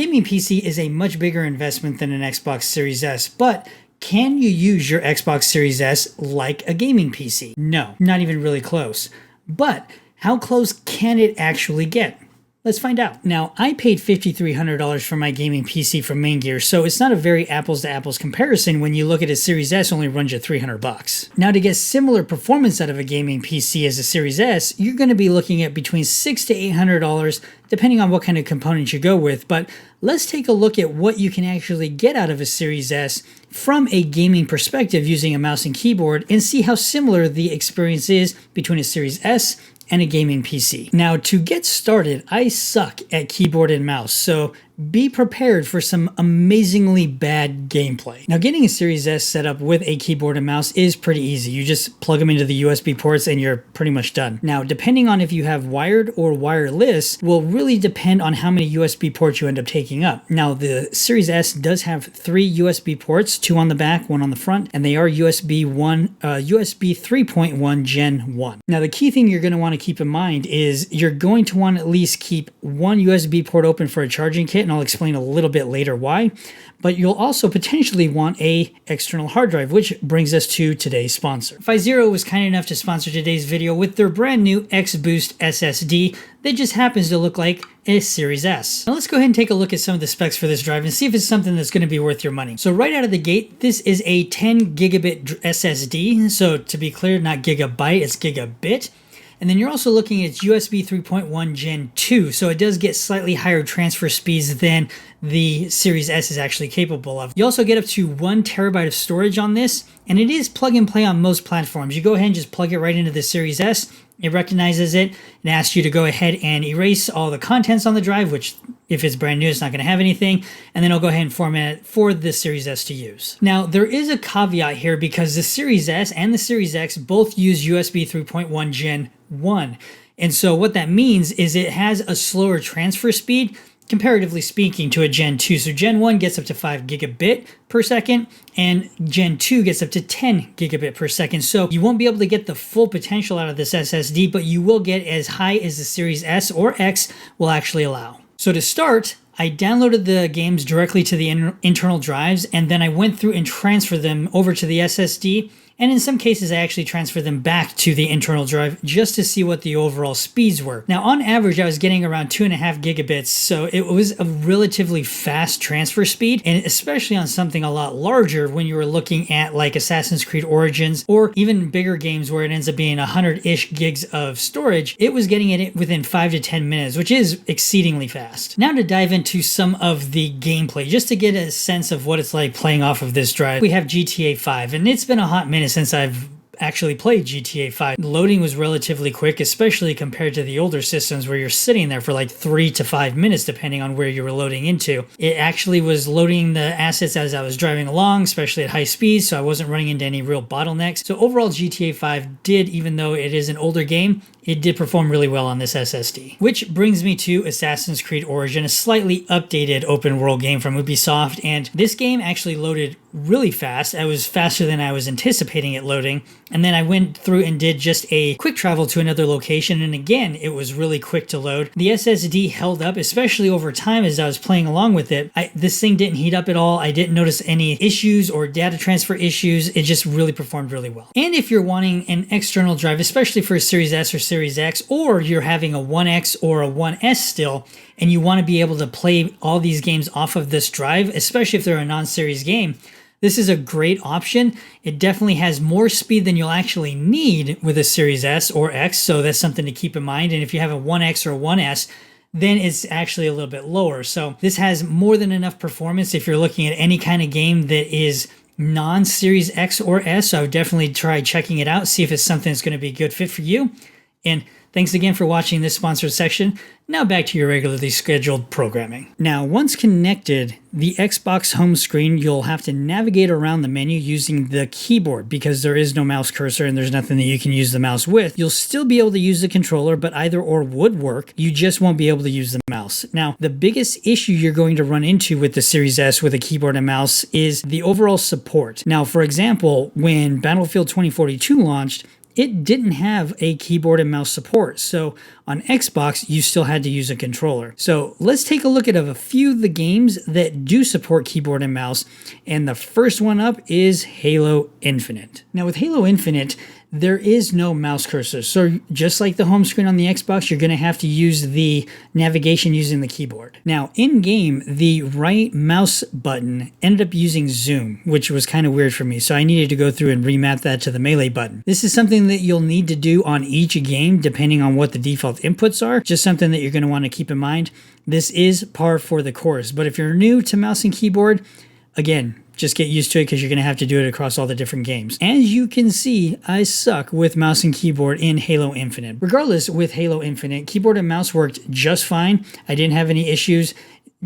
gaming PC is a much bigger investment than an Xbox Series S, but can you use your Xbox Series S like a gaming PC? No, not even really close. But how close can it actually get? Let's find out. Now, I paid $5,300 for my gaming PC from Maingear, so it's not a very apples-to-apples comparison when you look at a Series S only runs you $300. Now, to get similar performance out of a gaming PC as a Series S, you're going to be looking at between $600 to $800, depending on what kind of components you go with. But let's take a look at what you can actually get out of a Series S from a gaming perspective using a mouse and keyboard and see how similar the experience is between a Series S and a gaming PC. Now, to get started, I suck at keyboard and mouse, so be prepared for some amazingly bad gameplay. Now, getting a Series S set up with a keyboard and mouse is pretty easy. You just plug them into the USB ports and you're pretty much done. Now, depending on if you have wired or wireless will really depend on how many USB ports you end up taking up. Now, the Series S does have 3 USB ports, 2 on the back, 1 on the front, and they are USB 3.1 Gen 1. Now, the key thing you're going to want to keep in mind is you're going to want to at least keep 1 USB port open for a charging kit, and I'll explain a little bit later why, but you'll also potentially want a external hard drive, which brings us to today's sponsor. PHIXERO was kind enough to sponsor today's video with their brand new X-Boost SSD that just happens to look like a Series S. Now let's go ahead and take a look at some of the specs for this drive and see if it's something that's going to be worth your money. So right out of the gate, this is a 10 gigabit SSD. So to be clear, not gigabyte, it's gigabit. And then you're also looking at USB 3.1 Gen 2, so it does get slightly higher transfer speeds than the Series S is actually capable of. You also get up to 1 terabyte of storage on this, and it is plug and play on most platforms. You go ahead and just plug it right into the Series S, it recognizes it, and asks you to go ahead and erase all the contents on the drive, which if it's brand new, it's not going to have anything, and then I'll go ahead and format it for the Series S to use. Now, there is a caveat here because the Series S and the Series X both use USB 3.1 Gen 1. And so what that means is it has a slower transfer speed, comparatively speaking, to a Gen 2. So Gen 1 gets up to 5 gigabit per second, and Gen 2 gets up to 10 gigabit per second. So you won't be able to get the full potential out of this SSD, but you will get as high as the Series S or X will actually allow. So to start, I downloaded the games directly to the internal drives, and then I went through and transferred them over to the SSD. And in some cases, I actually transferred them back to the internal drive just to see what the overall speeds were. Now, on average, I was getting around 2.5 gigabits, so it was a relatively fast transfer speed, and especially on something a lot larger when you were looking at like Assassin's Creed Origins or even bigger games where it ends up being 100-ish gigs of storage, it was getting it within 5 to 10 minutes, which is exceedingly fast. Now to dive into some of the gameplay, just to get a sense of what it's like playing off of this drive, we have GTA 5, and it's been a hot minute since I've actually played GTA 5. Loading was relatively quick, especially compared to the older systems where you're sitting there for like 3 to 5 minutes depending on where you were loading into. It actually was loading the assets as I was driving along, especially at high speeds, so I wasn't running into any real bottlenecks. So overall, GTA 5 did, even though it is an older game, it did perform really well on this SSD. Which brings me to Assassin's Creed Origin, a slightly updated open world game from Ubisoft, and this game actually loaded really fast. It was faster than I was anticipating it loading, and then I went through and did just a quick travel to another location, and again, it was really quick to load. The SSD held up, especially over time as I was playing along with it. This thing didn't heat up at all. I didn't notice any issues or data transfer issues. It just really performed really well. And if you're wanting an external drive, especially for a Series S or Series X, or you're having a 1X or a 1S still, and you want to be able to play all these games off of this drive, especially if they're a non-series game, this is a great option. It definitely has more speed than you'll actually need with a Series S or X, so that's something to keep in mind. And if you have a 1X or a 1S, then it's actually a little bit lower. So this has more than enough performance if you're looking at any kind of game that is non-Series X or S. So I would definitely try checking it out, see if it's something that's going to be a good fit for you. And thanks again for watching this sponsored section. Now back to your regularly scheduled programming. Now, once connected, the Xbox home screen, you'll have to navigate around the menu using the keyboard because there is no mouse cursor and there's nothing that you can use the mouse with. You'll still be able to use the controller, but either or would work. You just won't be able to use the mouse. Now, the biggest issue you're going to run into with the Series S with a keyboard and mouse is the overall support. Now, for example, when Battlefield 2042 launched, it didn't have a keyboard and mouse support. So on Xbox, you still had to use a controller. So let's take a look at a few of the games that do support keyboard and mouse. And the first one up is Halo Infinite. Now with Halo Infinite, there is no mouse cursor. So just like the home screen on the Xbox, you're going to have to use the navigation using the keyboard. Now in game, the right mouse button ended up using zoom, which was kind of weird for me. So I needed to go through and remap that to the melee button. This is something that you'll need to do on each game, depending on what the default inputs are. Just something that you're going to want to keep in mind. This is par for the course, but if you're new to mouse and keyboard, again, just get used to it because you're going to have to do it across all the different games. As you can see, I suck with mouse and keyboard in Halo Infinite. Regardless, with Halo Infinite, keyboard and mouse worked just fine. I didn't have any issues,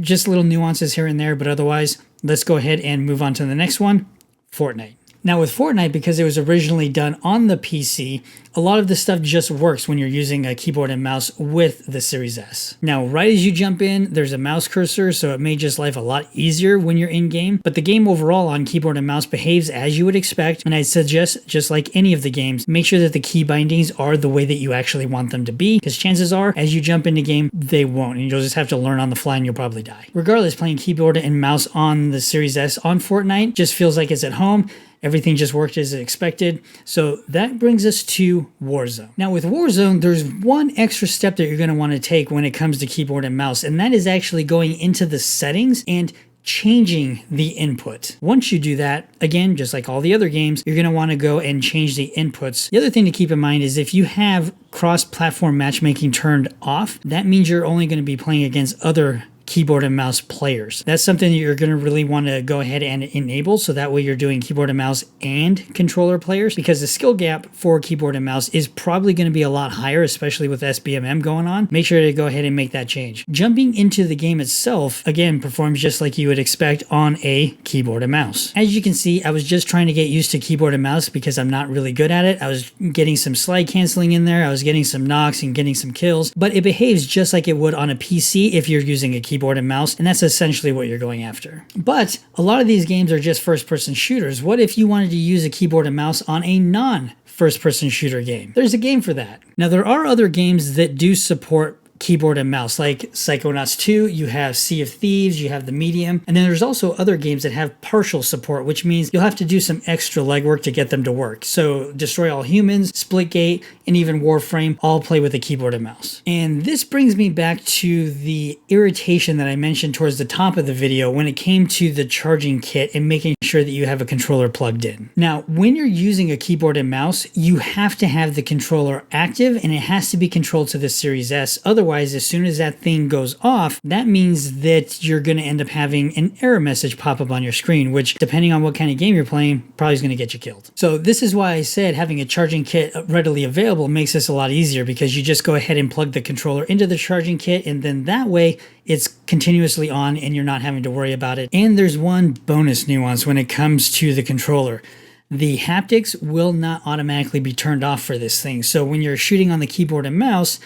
just little nuances here and there, but otherwise, let's go ahead and move on to the next one, Fortnite. Now with Fortnite, because it was originally done on the PC, a lot of this stuff just works when you're using a keyboard and mouse with the Series S. Now, right as you jump in, there's a mouse cursor, so it made just life a lot easier when you're in game, but the game overall on keyboard and mouse behaves as you would expect, and I'd suggest, just like any of the games, make sure that the key bindings are the way that you actually want them to be, because chances are, as you jump into game, they won't, and you'll just have to learn on the fly and you'll probably die. Regardless, playing keyboard and mouse on the Series S on Fortnite just feels like it's at home. Everything just worked as expected. So that brings us to Warzone. Now with Warzone, there's one extra step that you're going to want to take when it comes to keyboard and mouse, and that is actually going into the settings and changing the input. Once you do that, again, just like all the other games, you're going to want to go and change the inputs. The other thing to keep in mind is if you have cross-platform matchmaking turned off, that means you're only going to be playing against other keyboard and mouse players. That's something that you're going to really want to go ahead and enable, so that way you're doing keyboard and mouse and controller players, because the skill gap for keyboard and mouse is probably going to be a lot higher, especially with SBMM going on. Make sure to go ahead and make that change. Jumping into the game itself, again, performs just like you would expect on a keyboard and mouse. As you can see, I was just trying to get used to keyboard and mouse because I'm not really good at it. I was getting some slide canceling in there, I was getting some knocks and getting some kills, but it behaves just like it would on a PC if you're using a keyboard and mouse, and that's essentially what you're going after. But a lot of these games are just first-person shooters. What if you wanted to use a keyboard and mouse on a non-first-person shooter game? There's a game for that. Now, there are other games that do support keyboard and mouse, like Psychonauts 2, you have Sea of Thieves, you have the Medium, and then there's also other games that have partial support, which means you'll have to do some extra legwork to get them to work. So Destroy All Humans, Splitgate, and even Warframe all play with a keyboard and mouse. And this brings me back to the irritation that I mentioned towards the top of the video when it came to the charging kit and making sure that you have a controller plugged in. Now, when you're using a keyboard and mouse, you have to have the controller active and it has to be controlled to the Series S. Otherwise, as soon as that thing goes off, that means that you're going to end up having an error message pop up on your screen, which, depending on what kind of game you're playing, probably is going to get you killed. So this is why I said having a charging kit readily available makes this a lot easier, because you just go ahead and plug the controller into the charging kit, and then that way it's continuously on and you're not having to worry about it. And there's one bonus nuance when it comes to the controller. The haptics will not automatically be turned off for this thing. So when you're shooting on the keyboard and mouse,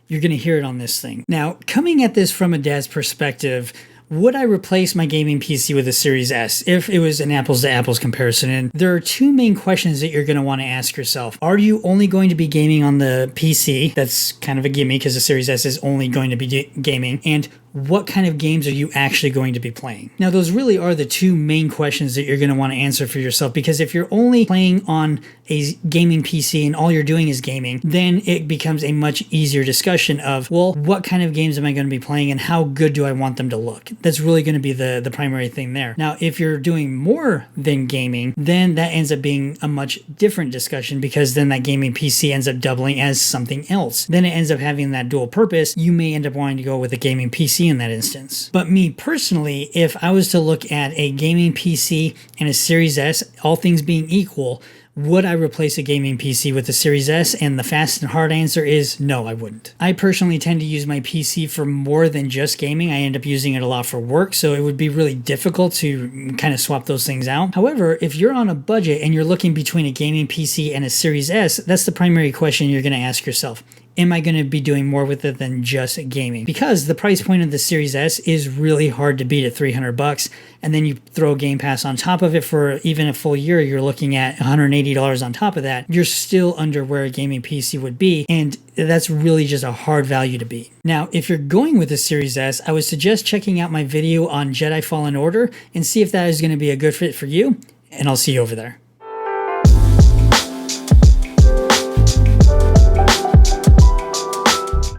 you're going to hear it on this thing. Now, coming at this from a dad's perspective, would I replace my gaming PC with a Series S if it was an apples to apples comparison? And there are two main questions that you're going to want to ask yourself. Are you only going to be gaming on the PC? That's kind of a gimme because the Series S is only going to be gaming. And what kind of games are you actually going to be playing? Now, those really are the two main questions that you're going to want to answer for yourself, because if you're only playing on a gaming PC and all you're doing is gaming, then it becomes a much easier discussion of, well, what kind of games am I going to be playing and how good do I want them to look? That's really going to be the primary thing there. Now, if you're doing more than gaming, then that ends up being a much different discussion, because then that gaming PC ends up doubling as something else. Then it ends up having that dual purpose. You may end up wanting to go with a gaming PC in that instance. But me personally, if I was to look at a gaming PC and a Series S, all things being equal, would I replace a gaming PC with a Series S? And the fast and hard answer is no, I wouldn't. I personally tend to use my PC for more than just gaming. I end up using it a lot for work, so it would be really difficult to kind of swap those things out. However, if you're on a budget and you're looking between a gaming PC and a Series S, that's the primary question you're going to ask yourself. am I going to be doing more with it than just gaming? Because the price point of the Series S is really hard to beat at $300, and then you throw Game Pass on top of it for even a full year, you're looking at $180 on top of that. You're still under where a gaming PC would be, and that's really just a hard value to beat. Now, if you're going with the Series S, I would suggest checking out my video on Jedi Fallen Order and see if that is going to be a good fit for you, and I'll see you over there.